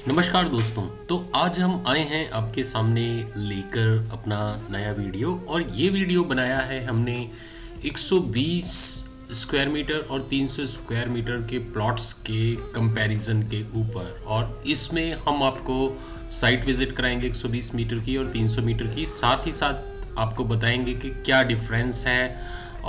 नमस्कार दोस्तों। तो आज हम आए हैं आपके सामने लेकर अपना नया वीडियो। और ये वीडियो बनाया है हमने 120 स्क्वायर मीटर और 300 स्क्वायर मीटर के प्लॉट्स के कंपैरिजन के ऊपर। और इसमें हम आपको साइट विजिट कराएंगे 120 मीटर की और 300 मीटर की। साथ ही साथ आपको बताएंगे कि क्या डिफरेंस है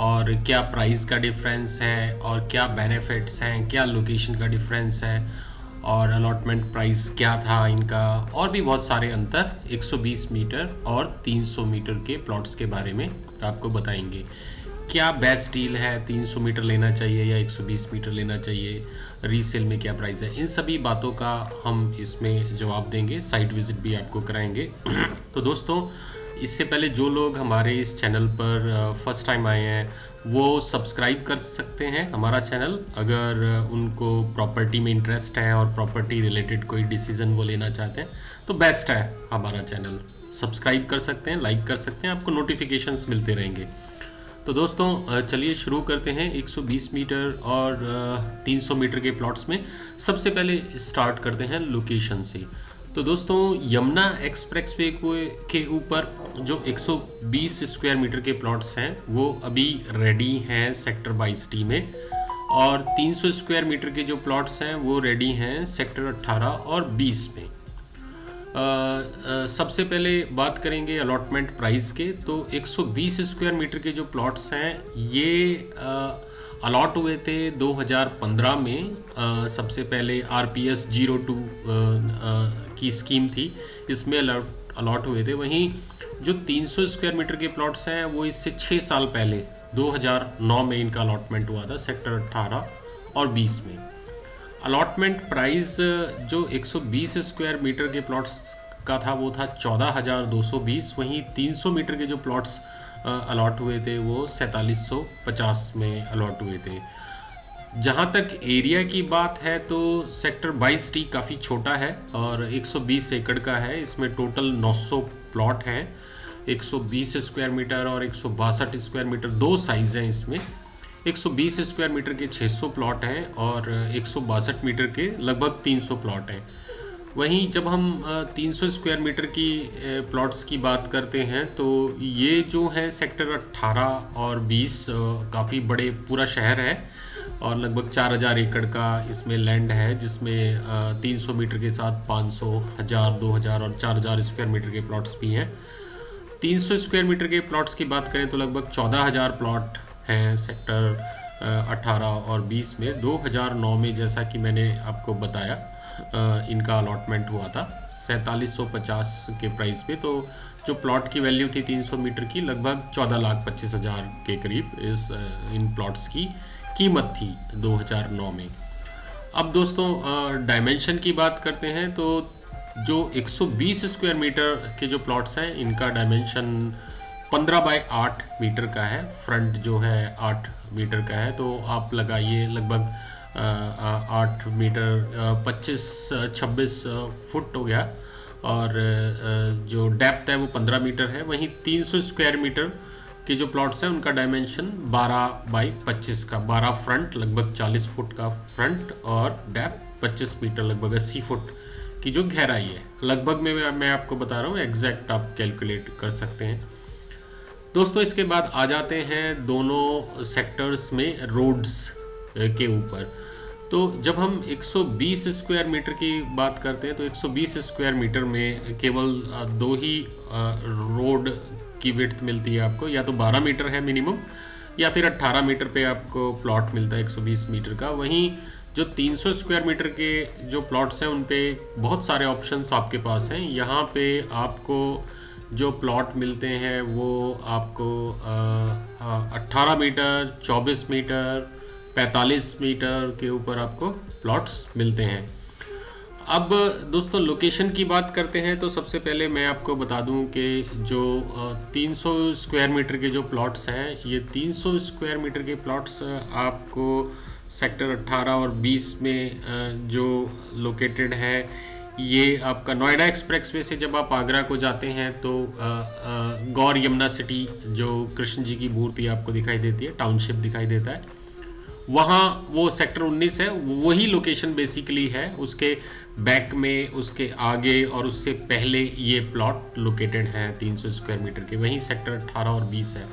और क्या प्राइस का डिफरेंस है और क्या बेनिफिट्स हैं, क्या लोकेशन का डिफरेंस है और अलॉटमेंट प्राइस क्या था इनका, और भी बहुत सारे अंतर 120 मीटर और 300 मीटर के प्लॉट्स के बारे में आपको बताएंगे। क्या बेस्ट डील है, 300 मीटर लेना चाहिए या 120 मीटर लेना चाहिए, रीसेल में क्या प्राइस है, इन सभी बातों का हम इसमें जवाब देंगे। साइट विजिट भी आपको कराएंगे। तो दोस्तों, इससे पहले जो लोग हमारे इस चैनल पर फर्स्ट टाइम आए हैं वो सब्सक्राइब कर सकते हैं हमारा चैनल। अगर उनको प्रॉपर्टी में इंटरेस्ट है और प्रॉपर्टी रिलेटेड कोई डिसीजन वो लेना चाहते हैं तो बेस्ट है हमारा चैनल। सब्सक्राइब कर सकते हैं, लाइक कर सकते हैं, आपको नोटिफिकेशंस मिलते रहेंगे। तो दोस्तों, चलिए शुरू करते हैं 120 मीटर और 300 मीटर के प्लॉट्स में। सबसे पहले स्टार्ट करते हैं लोकेशन से। तो दोस्तों, यमुना एक्सप्रेस वे के ऊपर जो 120 स्क्वायर मीटर के प्लॉट्स हैं वो अभी रेडी हैं सेक्टर 22D में, और 300 स्क्वायर मीटर के जो प्लॉट्स हैं वो रेडी हैं सेक्टर 18 और 20 में। सबसे पहले बात करेंगे अलॉटमेंट प्राइस के। तो 120 स्क्वायर मीटर के जो प्लॉट्स हैं ये अलॉट हुए थे 2015 में। सबसे पहले RPS 02 की स्कीम थी, इसमें अलॉट हुए थे। वहीं जो 300 स्क्वायर मीटर के प्लॉट्स हैं वो इससे 6 साल पहले 2009 में इनका अलॉटमेंट हुआ था सेक्टर 18 और 20 में। अलॉटमेंट प्राइस जो 120 स्क्वायर मीटर के प्लॉट्स का था वो था 14,220। वहीं 300 मीटर के जो प्लॉट्स अलॉट हुए थे वो 4750 में अलॉट हुए थे। जहाँ तक एरिया की बात है तो सेक्टर 22D काफ़ी छोटा है और 120 एकड़ का है। इसमें टोटल 900 प्लॉट हैं। 120 स्क्वायर मीटर और 162 स्क्वायर मीटर दो साइज़ हैं इसमें। 120 स्क्वायर मीटर के 600 प्लॉट हैं और 162 मीटर के लगभग 300 प्लॉट हैं। वहीं जब हम 300 स्क्वायर मीटर की प्लॉट्स की बात करते हैं तो ये जो है सेक्टर 18 और 20 काफ़ी बड़े पूरा शहर है और लगभग 4000 एकड़ का इसमें लैंड है, जिसमें 300 मीटर के साथ 500, 1000, 2000 और 4000 स्क्वायर मीटर के प्लॉट्स भी हैं। 300 स्क्वायर मीटर के प्लॉट्स की बात करें तो लगभग 14000 प्लॉट हैं सेक्टर 18 और 20 में। 2009 में जैसा कि मैंने आपको बताया इनका अलॉटमेंट हुआ था 4750 के प्राइस पे। तो जो प्लॉट की वैल्यू थी 300 मीटर की लगभग 14,25,000 के करीब इन प्लॉट्स की कीमत थी 2009 में। अब दोस्तों, डायमेंशन की बात करते हैं तो जो 120 स्क्वायर मीटर के जो प्लॉट्स हैं इनका डायमेंशन 15 बाय 8 मीटर का है। फ्रंट जो है 8 मीटर का है, तो आप लगाइए लगभग 8 मीटर 25-26 फुट हो गया। और जो डेप्थ है वो 15 मीटर है। वहीं 300 स्क्वायर मीटर के जो प्लॉट्स हैं उनका डायमेंशन 12 बाई 25 का, 12 फ्रंट लगभग 40 फुट का फ्रंट और डेप्थ 25 मीटर लगभग 80 फुट की जो गहराई है। लगभग में मैं आपको बता रहा हूँ, एग्जैक्ट आप कैलकुलेट कर सकते हैं। दोस्तों, इसके बाद आ जाते हैं दोनों सेक्टर्स में रोड्स के ऊपर। तो जब हम 120 स्क्वायर मीटर की बात करते हैं तो 120 स्क्वायर मीटर में केवल दो ही रोड की विड्थ मिलती है आपको, या तो 12 मीटर है मिनिमम या फिर 18 मीटर पे आपको प्लॉट मिलता है 120 मीटर का। वहीं जो 300 स्क्वायर मीटर के जो प्लॉट्स हैं उन पे बहुत सारे ऑप्शंस आपके पास हैं। यहाँ पे आपको जो प्लॉट मिलते हैं वो आपको 18 मीटर, 24 मीटर, 45 मीटर के ऊपर आपको प्लॉट्स मिलते हैं। अब दोस्तों, लोकेशन की बात करते हैं तो सबसे पहले मैं आपको बता दूं कि जो 300 स्क्वायर मीटर के जो प्लॉट्स हैं, ये 300 स्क्वायर मीटर के प्लॉट्स आपको सेक्टर 18 और 20 में जो लोकेटेड है, ये आपका नोएडा एक्सप्रेसवे से जब आप आगरा को जाते हैं तो गौर यमुना सिटी जो कृष्ण जी की मूर्ति आपको दिखाई देती है, टाउनशिप दिखाई देता है, वहाँ वो सेक्टर 19 है, वही लोकेशन बेसिकली है। उसके बैक में उसके आगे और उससे पहले ये प्लॉट लोकेटेड है 300 स्क्वायर मीटर के। वहीं सेक्टर 18 और 20 है।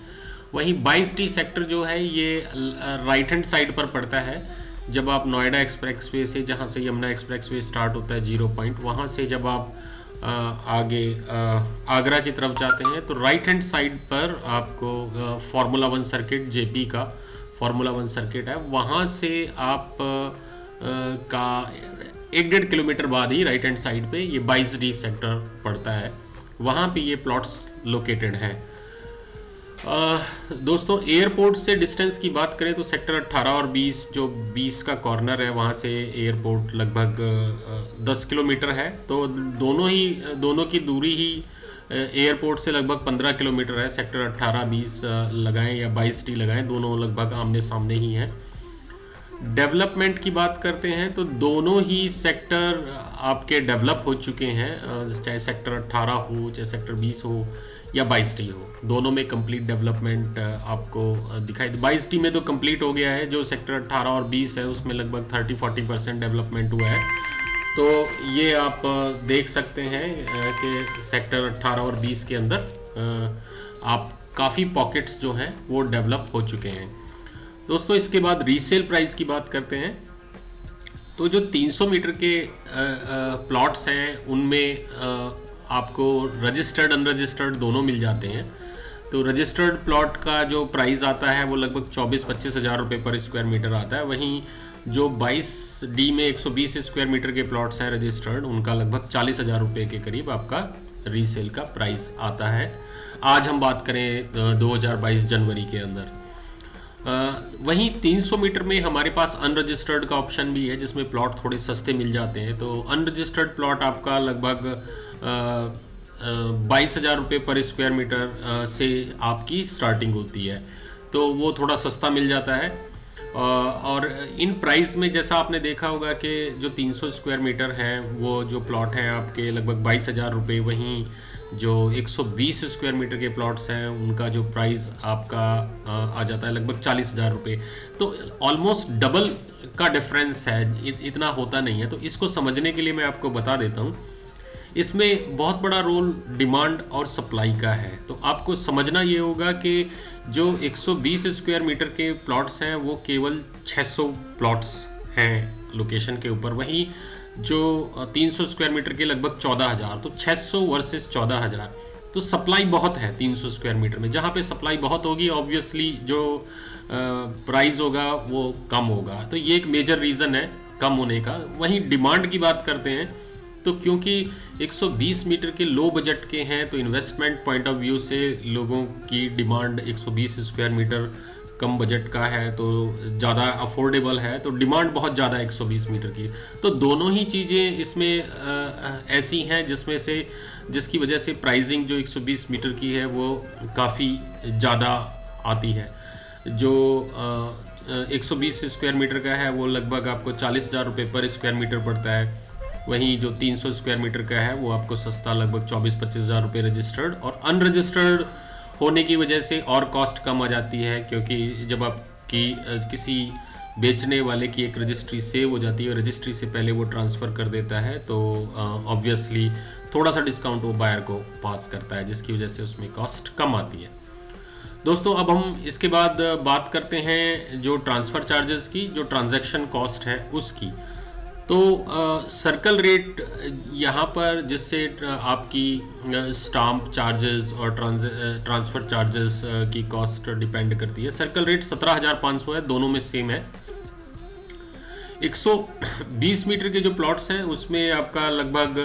वहीं 22D सेक्टर जो है ये राइट हैंड साइड पर पड़ता है। जब आप नोएडा एक्सप्रेसवे से, जहाँ से यमुना एक्सप्रेसवे स्टार्ट होता है 0 पॉइंट, वहाँ से जब आप आगे आगरा की तरफ जाते हैं तो राइट हैंड साइड पर आपको फार्मूला 1 सर्किट, जेपी का फार्मूला 1 सर्किट है। वहाँ से आप का 1-1.5 किलोमीटर बाद ही राइट हैंड साइड पे ये 22D सेक्टर पड़ता है। वहाँ पे ये प्लॉट्स लोकेटेड हैं। दोस्तों, एयरपोर्ट से डिस्टेंस की बात करें तो सेक्टर 18 और 20, जो 20 का कॉर्नर है, वहाँ से एयरपोर्ट लगभग 10 किलोमीटर है। तो दोनों की दूरी ही एयरपोर्ट से लगभग 15 किलोमीटर है। सेक्टर 18, 20 लगाएं या 22D लगाएं, दोनों लगभग आमने सामने ही हैं। डेवलपमेंट की बात करते हैं तो दोनों ही सेक्टर आपके डेवलप हो चुके हैं, चाहे सेक्टर 18 हो, चाहे सेक्टर 20 हो या 22D हो, दोनों में कंप्लीट डेवलपमेंट आपको दिखाई। 22D में तो कंप्लीट हो गया है। जो सेक्टर 18 और 20 है उसमें लगभग 30-40% डेवलपमेंट हुआ है। तो ये आप देख सकते हैं कि सेक्टर 18 और 20 के अंदर आप काफ़ी पॉकेट्स जो हैं वो डेवलप हो चुके हैं। दोस्तों, इसके बाद रीसेल प्राइस की बात करते हैं। तो जो 300 मीटर के प्लॉट्स हैं उनमें आपको रजिस्टर्ड अनरजिस्टर्ड दोनों मिल जाते हैं। तो रजिस्टर्ड प्लॉट का जो प्राइस आता है वो लगभग 24-25 हज़ार रुपये पर स्क्वायर मीटर आता है। वहीं जो 22D में 120 स्क्वायर मीटर के प्लॉट्स हैं रजिस्टर्ड, उनका लगभग 40 हज़ार रुपये के करीब आपका रीसेल का प्राइस आता है। आज हम बात करें 2022 जनवरी के अंदर। वहीं 300 मीटर में हमारे पास अनरजिस्टर्ड का ऑप्शन भी है, जिसमें प्लॉट थोड़े सस्ते मिल जाते हैं। तो अनरजिस्टर्ड प्लॉट आपका लगभग 22 हज़ार रुपये पर स्क्वायर मीटर से आपकी स्टार्टिंग होती है। तो वो थोड़ा सस्ता मिल जाता है। और इन प्राइस में जैसा आपने देखा होगा कि जो 300 स्क्वायर मीटर हैं वो जो प्लॉट हैं आपके लगभग 22 हज़ार रुपये। वहीं जो 120 स्क्वायर मीटर के प्लॉट्स हैं उनका जो प्राइस आपका आ जाता है लगभग 40 हज़ार रुपये। तो ऑलमोस्ट डबल का डिफरेंस है, इतना होता नहीं है। तो इसको समझने के लिए मैं आपको बता देता हूँ। इसमें बहुत बड़ा रोल डिमांड और सप्लाई का है। तो आपको समझना ये होगा कि जो 120 स्क्वायर मीटर के प्लॉट्स हैं वो केवल 600 प्लॉट्स हैं लोकेशन के ऊपर। वहीं जो 300 स्क्वायर मीटर के लगभग 14,000। तो 600 वर्सेस 14,000। तो सप्लाई बहुत है 300 स्क्वायर मीटर में। जहाँ पे सप्लाई बहुत होगी ऑब्वियसली जो प्राइस होगा वो कम होगा। तो ये एक मेजर रीज़न है कम होने का। वहीं डिमांड की बात करते हैं तो क्योंकि 120 मीटर के लो बजट के हैं तो इन्वेस्टमेंट पॉइंट ऑफ व्यू से लोगों की डिमांड 120 स्क्वायर मीटर कम बजट का है तो ज़्यादा अफोर्डेबल है। तो डिमांड बहुत ज़्यादा है 120 मीटर की। तो दोनों ही चीज़ें इसमें ऐसी हैं जिसकी वजह से प्राइसिंग जो 120 मीटर की है वो काफ़ी ज़्यादा आती है। जो 120 स्क्वायर मीटर का है वो लगभग आपको 40 हज़ार रुपये पर स्क्वायर मीटर पड़ता है। वहीं जो 300 स्क्वायर मीटर का है वो आपको सस्ता लगभग 24-25 हज़ार रुपये रजिस्टर्ड। और अनरजिस्टर्ड होने की वजह से और कॉस्ट कम आ जाती है, क्योंकि जब आपकी किसी बेचने वाले की एक रजिस्ट्री सेव हो जाती है, रजिस्ट्री से पहले वो ट्रांसफ़र कर देता है, तो ऑब्वियसली थोड़ा सा डिस्काउंट वो बायर को पास करता है, जिसकी वजह से उसमें कॉस्ट कम आती है। दोस्तों, अब हम इसके बाद बात करते हैं जो ट्रांसफ़र चार्जेस की, जो ट्रांजैक्शन कॉस्ट है उसकी। तो सर्कल रेट यहाँ पर जिससे आपकी स्टाम्प चार्जेस और ट्रांसफ़र चार्जेस की कॉस्ट डिपेंड करती है। सर्कल रेट 17,500 है, दोनों में सेम है। 120 मीटर के जो प्लॉट्स हैं उसमें आपका लगभग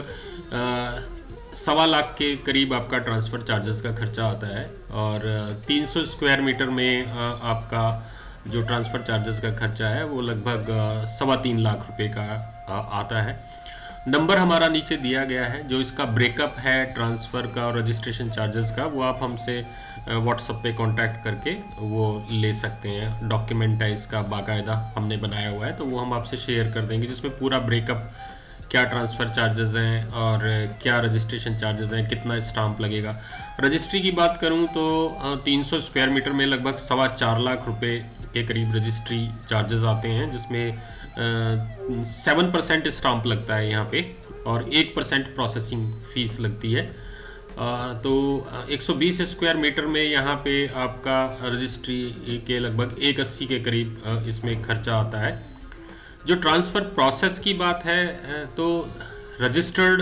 1.25 लाख के करीब आपका ट्रांसफ़र चार्जेस का खर्चा आता है। और 300 स्क्वायर मीटर में आपका जो ट्रांसफ़र चार्जेस का खर्चा है वो लगभग 3.25 लाख रुपए का आता है। नंबर हमारा नीचे दिया गया है। जो इसका ब्रेकअप है ट्रांसफ़र का और रजिस्ट्रेशन चार्जेस का, वो आप हमसे व्हाट्सएप पे कांटेक्ट करके वो ले सकते हैं। डॉक्यूमेंट है इसका बाकायदा हमने बनाया हुआ है, तो वो हम आपसे शेयर कर देंगे, जिसमें पूरा ब्रेकअप, क्या ट्रांसफ़र चार्जेस हैं और क्या रजिस्ट्रेशन चार्जेस हैं, कितना स्टाम्प लगेगा। रजिस्ट्री की बात करूं तो 300 स्क्वायर मीटर में लगभग 4.25 लाख रुपए के करीब रजिस्ट्री चार्जेस आते हैं, जिसमें 7% स्टाम्प लगता है यहाँ पे और 1% प्रोसेसिंग फीस लगती है। तो 120 स्क्वायर मीटर में यहाँ पे आपका रजिस्ट्री के लगभग 180 के करीब इसमें खर्चा आता है। जो ट्रांसफ़र प्रोसेस की बात है तो रजिस्टर्ड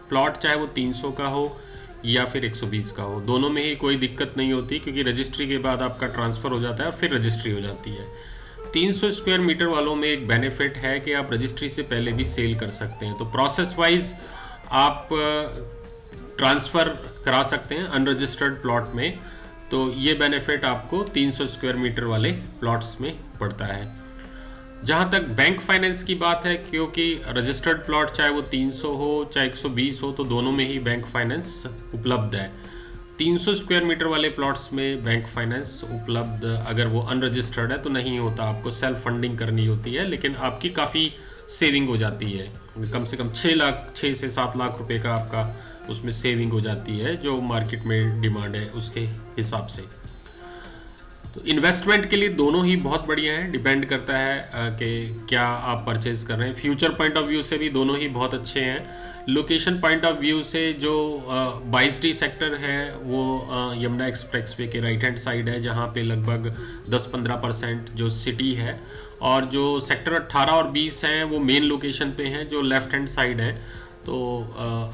प्लॉट चाहे वो 300 का हो या फिर 120 का हो, दोनों में ही कोई दिक्कत नहीं होती, क्योंकि रजिस्ट्री के बाद आपका ट्रांसफ़र हो जाता है और फिर रजिस्ट्री हो जाती है। 300 स्क्वायर मीटर वालों में एक बेनिफिट है कि आप रजिस्ट्री से पहले भी सेल कर सकते हैं। तो प्रोसेस वाइज आप ट्रांसफ़र करा सकते हैं अनरजिस्टर्ड प्लॉट में, तो ये बेनिफिट आपको 300 स्क्वायर मीटर वाले प्लॉट्स में पड़ता है। जहाँ तक बैंक फाइनेंस की बात है, क्योंकि रजिस्टर्ड प्लॉट चाहे वो 300 हो चाहे 120 हो, तो दोनों में ही बैंक फाइनेंस उपलब्ध है। 300 स्क्वायर मीटर वाले प्लॉट्स में बैंक फाइनेंस उपलब्ध अगर वो अनरजिस्टर्ड है तो नहीं होता, आपको सेल्फ फंडिंग करनी होती है, लेकिन आपकी काफ़ी सेविंग हो जाती है। कम से कम 6 से 7 लाख रुपए का आपका उसमें सेविंग हो जाती है, जो मार्केट में डिमांड है उसके हिसाब से। तो इन्वेस्टमेंट के लिए दोनों ही बहुत बढ़िया है, डिपेंड करता है कि क्या आप परचेज कर रहे हैं। फ्यूचर पॉइंट ऑफ व्यू से भी दोनों ही बहुत अच्छे हैं। लोकेशन पॉइंट ऑफ व्यू से जो 22D सेक्टर है वो यमुना एक्सप्रेस वे के राइट हैंड साइड है, जहाँ पे लगभग 10-15% जो सिटी है, और जो सेक्टर 18 और 20 हैं वो मेन लोकेशन पे हैं जो लेफ्ट हैंड साइड है। तो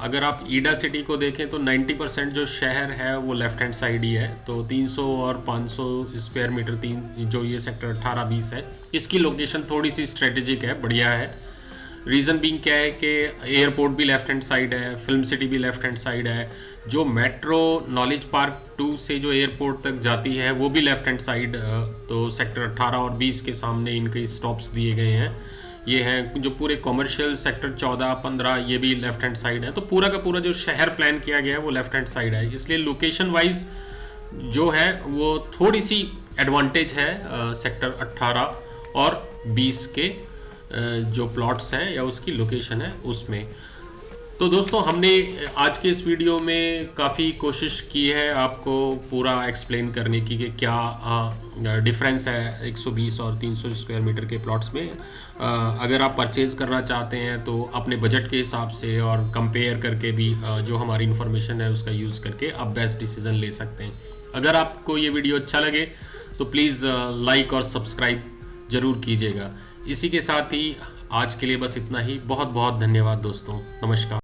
अगर आप ईडा सिटी को देखें तो 90% जो शहर है वो लेफ्ट हैंड साइड ही है। तो 300 और 500 स्क्वायर मीटर जो ये सेक्टर 18-20 है, इसकी लोकेशन थोड़ी सी स्ट्रेटेजिक है, बढ़िया है। रीज़न बीइंग क्या है कि एयरपोर्ट भी लेफ्ट हैंड साइड है, फिल्म सिटी भी लेफ्ट हैंड साइड है, जो मेट्रो नॉलेज पार्क 2 से जो एयरपोर्ट तक जाती है वो भी लेफ्ट हैंड साइड। तो सेक्टर 18 और 20 के सामने इनके स्टॉप्स दिए गए हैं। ये हैं जो पूरे कॉमर्शियल सेक्टर 14-15 ये भी लेफ्ट हैंड साइड है। तो पूरा का पूरा जो शहर प्लान किया गया है वो लेफ्ट हैंड साइड है, इसलिए लोकेशन वाइज जो है वो थोड़ी सी एडवांटेज है सेक्टर 18 और 20 के जो प्लॉट्स हैं या उसकी लोकेशन है उसमें। तो दोस्तों, हमने आज के इस वीडियो में काफ़ी कोशिश की है आपको पूरा एक्सप्लेन करने की कि क्या डिफरेंस है 120 और 300 स्क्वायर मीटर के प्लॉट्स में। अगर आप परचेज़ करना चाहते हैं तो अपने बजट के हिसाब से और कंपेयर करके भी जो हमारी इन्फॉर्मेशन है उसका यूज़ करके आप बेस्ट डिसीज़न ले सकते हैं। अगर आपको ये वीडियो अच्छा लगे तो प्लीज़ लाइक और सब्सक्राइब ज़रूर कीजिएगा। इसी के साथ ही आज के लिए बस इतना ही। बहुत बहुत धन्यवाद दोस्तों, नमस्कार।